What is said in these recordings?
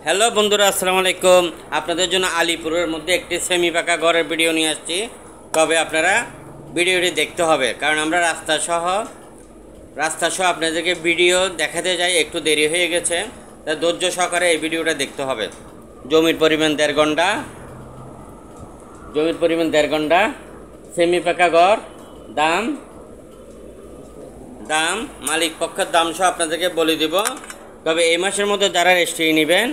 Hello বন্ধুরা, আসসালামু আলাইকুম। আপনাদের জন্য আলিপুরের মধ্যে একটি সেমি পাকা ঘরের ভিডিও নিয়ে আসছি। তবে আপনারা ভিডিওটি দেখতে হবে, কারণ আমরা রাস্তা সহ আপনাদেরকে ভিডিও দেখাতে যাই, একটু দেরি হয়ে গেছে, তাই ধৈর্য সহকারে এই ভিডিওটা দেখতে হবে। জমির পরিমাণ 1.5 ঘন্টা, সেমি পাকা ঘর। দাম দাম মালিক পক্ষের দাম সহ আপনাদেরকে বলে দিব। তবে এই মাসের মধ্যে যারা রেজিস্ট্রি নেবেন,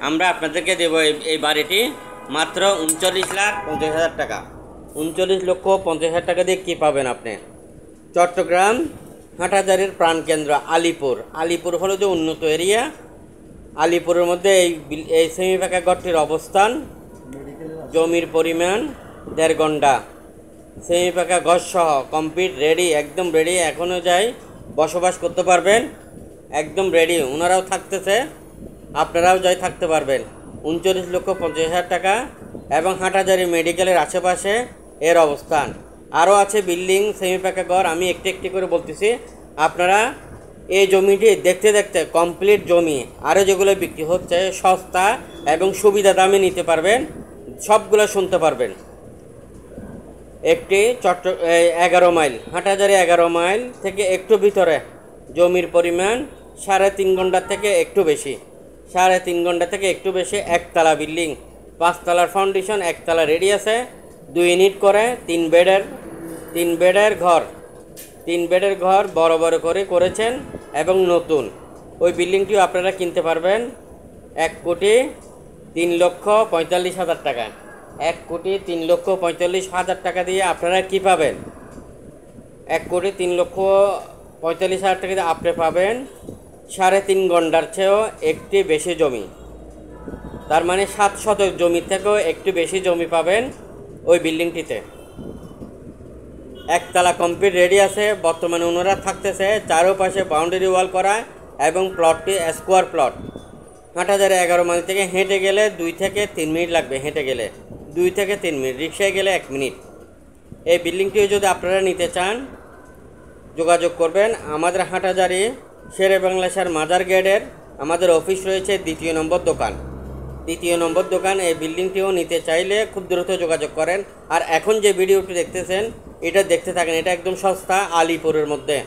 আমরা আপনাদেরকে দেব এই বাড়িটি মাত্র 39,50,000 টাকা। 39,50,000 টাকা দিয়ে কী পাবেন আপনি? চট্টগ্রাম হাটহাজারীর প্রাণকেন্দ্র আলিপুর হলো যে উন্নত এরিয়া। আলিপুরের মধ্যে এই সেমি পাকা ঘরটির অবস্থান। জমির পরিমাণ 1.5 ঘন্টা, সেমি পাকা ঘর সহ কমপ্লিট রেডি, একদম রেডি। এখনও যাই বসবাস করতে পারবেন, একদম রেডি। ওনারাও থাকতেছে, আপনারাও যাই থাকতে পারবেন। 39,50,000 টাকা এবং হাটহাজারী মেডিকেলের আশেপাশে এর অবস্থান। আরও আছে বিল্ডিং, সেমি পাকা ঘর, আমি একটি একটি করে বলতেছি। আপনারা এই জমিটি দেখতে দেখতে কমপ্লিট জমি আরও যেগুলো বিক্রি হচ্ছে সস্তা এবং সুবিধা দামে নিতে পারবেন, সবগুলো শুনতে পারবেন। একটি 11 মাইল, হাটহাজারী 11 মাইল থেকে একটু ভিতরে, জমির পরিমাণ 3.5 ঘন্টার থেকে একটু বেশি, 3.5 ঘন্টা থেকে একটু বেশি। একতলা বিল্ডিং, 5 তলার ফাউন্ডেশন, 1 তলা রেডি আছে। 2 ইউনিট করে 3 বেডের ঘর বড় বড় করে করেছেন এবং নতুন। ওই বিল্ডিংটিও আপনারা কিনতে পারবেন 1,03,45,000 টাকা। 1,03,45,000 টাকা দিয়ে আপনারা কি পাবেন? 1,03,45,000 টাকা দিয়ে আপনি পাবেন 3.5 ঘন্টার চেয়েও একটি বেশি জমি। তার মানে 7 শতক জমি থেকেও একটু বেশি জমি পাবেন ওই বিল্ডিংটিতে। একতলা কমপ্লিট রেডি আছে, বর্তমানে ওনারা থাকতেছে। চারোপাশে বাউন্ডারি ওয়াল করা এবং প্লটটি স্কোয়ার প্লট। হাটহাজারী 11 মাইল থেকে হেঁটে গেলে 2 থেকে 3 মিনিট লাগবে, হেঁটে গেলে 2 থেকে 3 মিনিট, রিক্সায় গেলে 1 মিনিট। এই বিল্ডিংটিও যদি আপনারা নিতে চান যোগাযোগ করবেন। আমাদের হাটহাজারী শেরে বাংলা মাজার গেটের আমাদের অফিস রয়েছে 2 নম্বর দোকান। এই বিল্ডিংটিও নিতে চাইলে খুব দ্রুত যোগাযোগ করেন। আর এখন যে ভিডিওটি দেখতেছেন এটা দেখতে থাকেন, এটা একদম সস্তা আলিপুরের মধ্যে।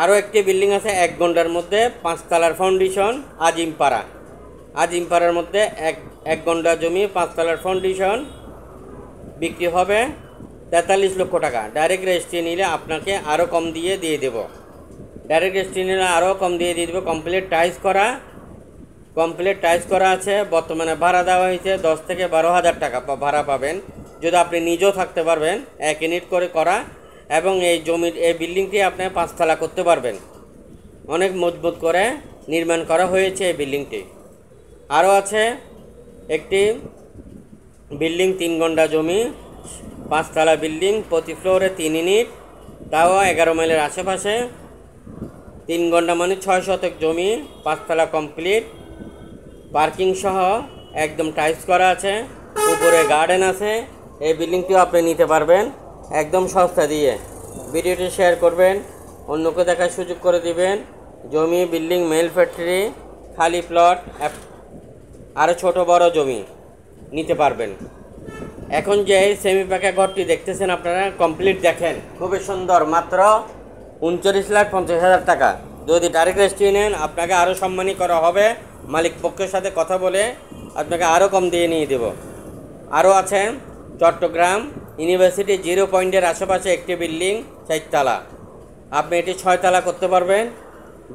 আরও একটি বিল্ডিং আছে 1 ঘন্টার মধ্যে, 5 তলার ফাউন্ডেশন, আজিমপাড়ার মধ্যে 1 ঘন্টা জমি, 5 তলার ফাউন্ডেশন বিক্রি হবে 43 লক্ষ টাকা। ডাইরেক্ট রেজিস্ট্রি নিলে আপনাকে আরও কম দিয়ে দেব। কমপ্লিট টাইলস করা আছে। বর্তমানে ভাড়া দেওয়া হয়েছে 10 থেকে 12,000 টাকা ভাড়া পাবেন, যদি আপনি নিজেও থাকতে পারবেন। 1 ইউনিট করে করা এবং এই বিল্ডিংটি আপনি 5 তলা করতে পারবেন। অনেক মজবুত করে নির্মাণ করা হয়েছে এই বিল্ডিংটি। আরও আছে একটি বিল্ডিং, 3 ঘন্টা জমি, 5 তলা বিল্ডিং, প্রতি ফ্লোরে 3 ইউনিট, তাও 11 মাইলের আশেপাশে। 3 ঘন্টা মানে 6 শতক জমি, 5 তলা কমপ্লিট, পার্কিং সহ একদম টাইলস করা আছে, উপরে গার্ডেন আছে। এই বিল্ডিংটিও আপনি নিতে পারবেন একদম সস্তা দিয়ে। ভিডিওটি শেয়ার করবেন, অন্যকে দেখার সুযোগ করে দিবেন। জমি, বিল্ডিং, মেল ফ্যাক্টরি, খালি প্লট, আরও ছোট বড় জমি নিতে পারবেন। এখন যে সেমি পাকা ঘরটি দেখতেছেন আপনারা, কমপ্লিট দেখেন, খুবই সুন্দর, মাত্র 39,50,000 টাকা। যদি ডাইরেক্ট রেজিস্ট্রি নেন আপনাকে আরও সম্মানী করা হবে, মালিক পক্ষের সাথে কথা বলে আপনাকে আরও কম দিয়ে নিয়ে দেব। আরও আছে চট্টগ্রাম ইউনিভার্সিটি 0 পয়েন্টের আশেপাশে একটি বিল্ডিং, 4 তলা। আপনি এটি 6 তলা করতে পারবেন।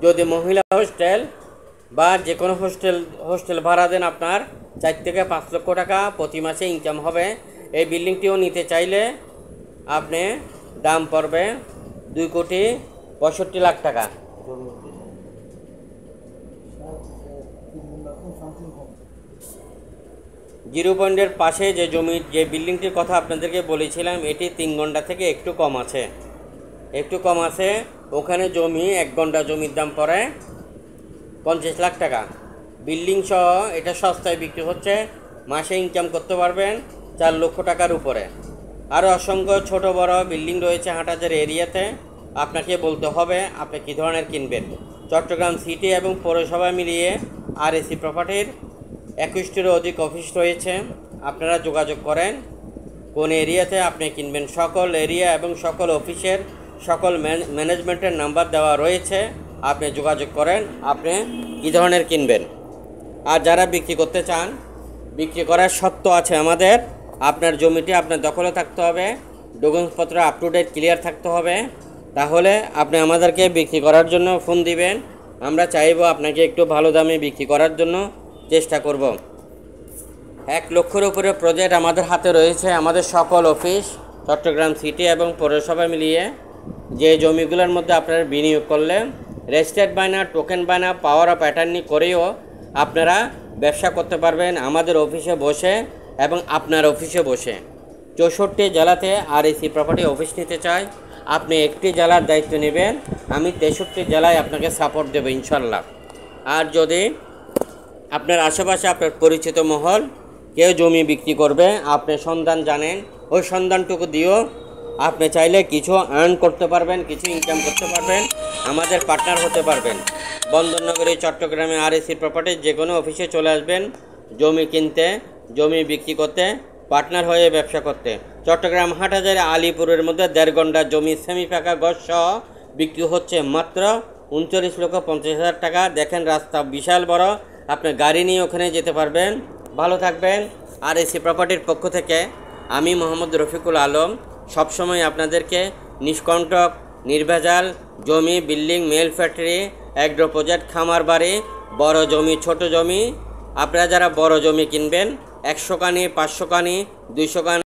যদি মহিলা হোস্টেল বা যে কোনো হোস্টেল ভাড়া দেন, আপনার 4 থেকে 5 লক্ষ টাকা প্রতি মাসে ইনকাম হবে। এই বিল্ডিংটিও নিতে চাইলে আপনি দাম পড়বে 2,65,00,000 টাকা। 0 পয়েন্টের পাশে যে বিল্ডিংটির কথা আপনাদেরকে বলেছিলাম, এটি 3 ঘন্টা থেকে একটু কম আছে। ওখানে জমি 1 ঘন্টা জমির দাম পড়ে 50 লাখ টাকা। বিল্ডিং সহ এটা সস্তায় বিক্রি হচ্ছে, মাসে ইনকাম করতে পারবেন 4 লক্ষ টাকার উপরে। আরও অসংখ্য ছোট বড় বিল্ডিং রয়েছে হাটহাজারী এরিয়াতে। আপনাকে বলতে হবে আপনি কী ধরনের কিনবেন। চট্টগ্রাম সিটি এবং পৌরসভা মিলিয়ে RSC প্রপার্টির 21টিরও অধিক অফিস রয়েছে। আপনারা যোগাযোগ করেন কোন এরিয়াতে আপনি কিনবেন। সকল এরিয়া এবং সকল অফিসের সকল ম্যানেজমেন্টের নাম্বার দেওয়া রয়েছে। আপনি যোগাযোগ করেন আপনি কী ধরনের কিনবেন। আর যারা বিক্রি করতে চান, বিক্রি করার শর্ত আছে আমাদের। আপনার জমিটি আপনার দখলে থাকতে হবে, ডকুমেন্টসপত্র আপ টু ডেট ক্লিয়ার থাকতে হবে, তাহলে আপনি আমাদেরকে বিক্রি করার জন্য ফোন দিবেন। আমরা চাইবো আপনাকে একটু ভালো দামে বিক্রি করার জন্য চেষ্টা করব। 1 লক্ষের উপরে প্রজেক্ট আমাদের হাতে রয়েছে। আমাদের সকল অফিস চট্টগ্রাম সিটি এবং পৌরসভা মিলিয়ে যে জমিগুলোর মধ্যে আপনারা বিনিয়োগ করলে রেজিস্টার্ড বায়না, টোকেন বায়না, পাওয়ার অফ অ্যাটর্নি করেও আপনারা ব্যবসা করতে পারবেন আমাদের অফিসে বসে এবং আপনার অফিসে বসে। 64 জেলাতে REC প্রপার্টি অফিস নিতে চাই। আপনি একটি জেলার দায়িত্ব নেবেন, আমি 63 জেলায় আপনাকে সাপোর্ট দেবো ইনশাল্লাহ। আর যদি আপনার আশেপাশে আপনার পরিচিত মহল কেউ জমি বিক্রি করবে, আপনি সন্ধান জানেন, ওই সন্ধানটুকু দিয়েও আপনি চাইলে কিছু আর্ন করতে পারবেন, কিছু ইনকাম করতে পারবেন, আমাদের পার্টনার হতে পারবেন। বন্দরনগরী চট্টগ্রামে REC প্রপার্টি যে কোনো অফিসে চলে আসবেন জমি কিনতে, জমি বিক্রি করতে, পার্টনার হয়ে ব্যবসা করতে। চট্টগ্রাম হাটহাজারী আলিপুরের মধ্যে 1.5 ঘন্টা জমি সেমি ফাঁকা গজ সহ বিক্রি হচ্ছে মাত্র 39,50,000 টাকা। দেখেন রাস্তা বিশাল বড়, আপনি গাড়ি নিয়ে ওখানে যেতে পারবেন। ভালো থাকবেন। REC প্রপার্টির পক্ষ থেকে আমি মোহাম্মদ রফিকুল আলম সবসময় আপনাদেরকে নিষ্কণ্টক, নির্ভেজাল জমি, building, mill factory, agro project, খামার বাড়ি, বড় জমি, ছোট জমি, আপনারা যারা বড় জমি কিনবেন 100 কানি, 500 কানি, 200 কানি